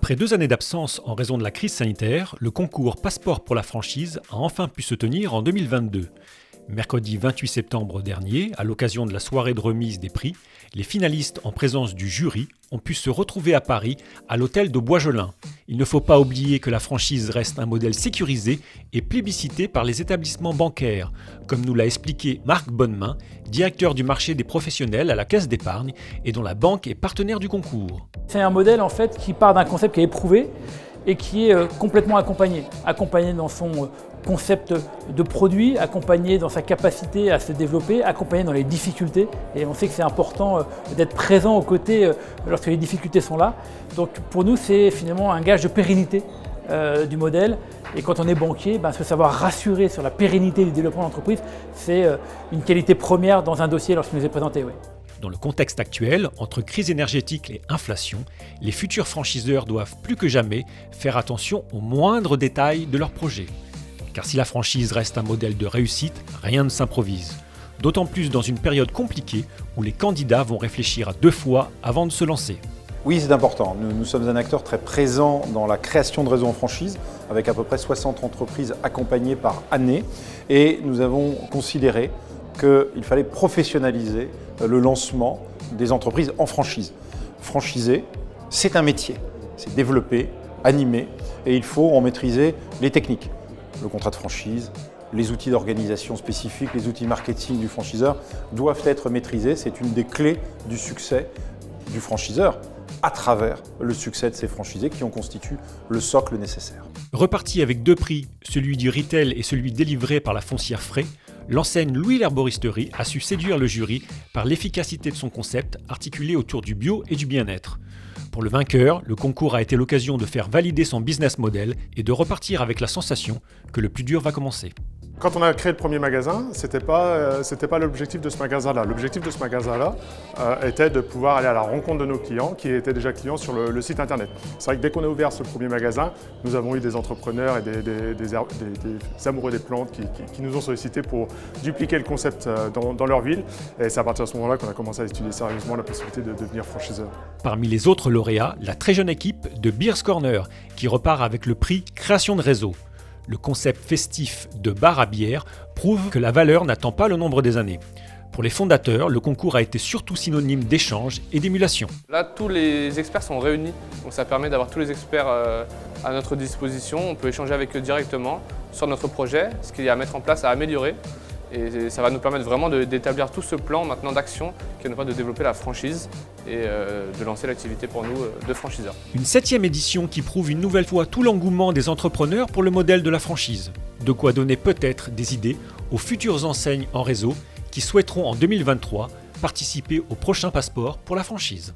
Après 2 années d'absence en raison de la crise sanitaire, le concours Passeport pour la franchise a enfin pu se tenir en 2022. Mercredi 28 septembre dernier, à l'occasion de la soirée de remise des prix, les finalistes en présence du jury ont pu se retrouver à Paris, à l'hôtel de Boisgelin. Il ne faut pas oublier que la franchise reste un modèle sécurisé et plébiscité par les établissements bancaires, comme nous l'a expliqué Marc Bonnemain, directeur du marché des professionnels à la Caisse d'épargne et dont la banque est partenaire du concours. C'est un modèle en fait qui part d'un concept qui est éprouvé et qui est complètement accompagné dans son concept de produit, accompagné dans sa capacité à se développer, accompagné dans les difficultés. Et on sait que c'est important d'être présent aux côtés lorsque les difficultés sont là. Donc pour nous, c'est finalement un gage de pérennité du modèle. Et quand on est banquier, se savoir rassurer sur la pérennité du développement de l'entreprise, c'est une qualité première dans un dossier lorsqu'il nous est présenté. Oui. Dans le contexte actuel, entre crise énergétique et inflation, les futurs franchiseurs doivent plus que jamais faire attention aux moindres détails de leur projet. Car si la franchise reste un modèle de réussite, rien ne s'improvise. D'autant plus dans une période compliquée où les candidats vont réfléchir à 2 fois avant de se lancer. Oui, c'est important. Nous sommes un acteur très présent dans la création de réseaux en franchise, avec à peu près 60 entreprises accompagnées par année. Et nous avons considéré qu'il fallait professionnaliser le lancement des entreprises en franchise. Franchiser, c'est un métier. C'est développer, animer, et il faut en maîtriser les techniques. Le contrat de franchise, les outils d'organisation spécifiques, les outils marketing du franchiseur doivent être maîtrisés. C'est une des clés du succès du franchiseur à travers le succès de ces franchisés qui en constituent le socle nécessaire. Reparti avec 2 prix, celui du retail et celui délivré par la foncière Frais, l'enseigne Louis l'Herboristerie a su séduire le jury par l'efficacité de son concept articulé autour du bio et du bien-être. Pour le vainqueur, le concours a été l'occasion de faire valider son business model et de repartir avec la sensation que le plus dur va commencer. Quand on a créé le premier magasin, c'était pas l'objectif de ce magasin-là. L'objectif de ce magasin-là était de pouvoir aller à la rencontre de nos clients qui étaient déjà clients sur le site internet. C'est vrai que dès qu'on a ouvert ce premier magasin, nous avons eu des entrepreneurs et des amoureux des plantes qui nous ont sollicité pour dupliquer le concept dans leur ville. Et c'est à partir de ce moment-là qu'on a commencé à étudier sérieusement la possibilité de devenir franchiseur. Parmi les autres lauréats, la très jeune équipe de Beers Corner qui repart avec le prix Création de réseau. Le concept festif de bar à bière prouve que la valeur n'attend pas le nombre des années. Pour les fondateurs, le concours a été surtout synonyme d'échange et d'émulation. Là, tous les experts sont réunis, donc ça permet d'avoir tous les experts à notre disposition. On peut échanger avec eux directement sur notre projet, ce qu'il y a à mettre en place, à améliorer. Et ça va nous permettre vraiment d'établir tout ce plan maintenant d'action qui va nous permettre de développer la franchise et de lancer l'activité pour nous de franchiseurs. Une 7e édition qui prouve une nouvelle fois tout l'engouement des entrepreneurs pour le modèle de la franchise. De quoi donner peut-être des idées aux futures enseignes en réseau qui souhaiteront en 2023 participer au prochain passeport pour la franchise.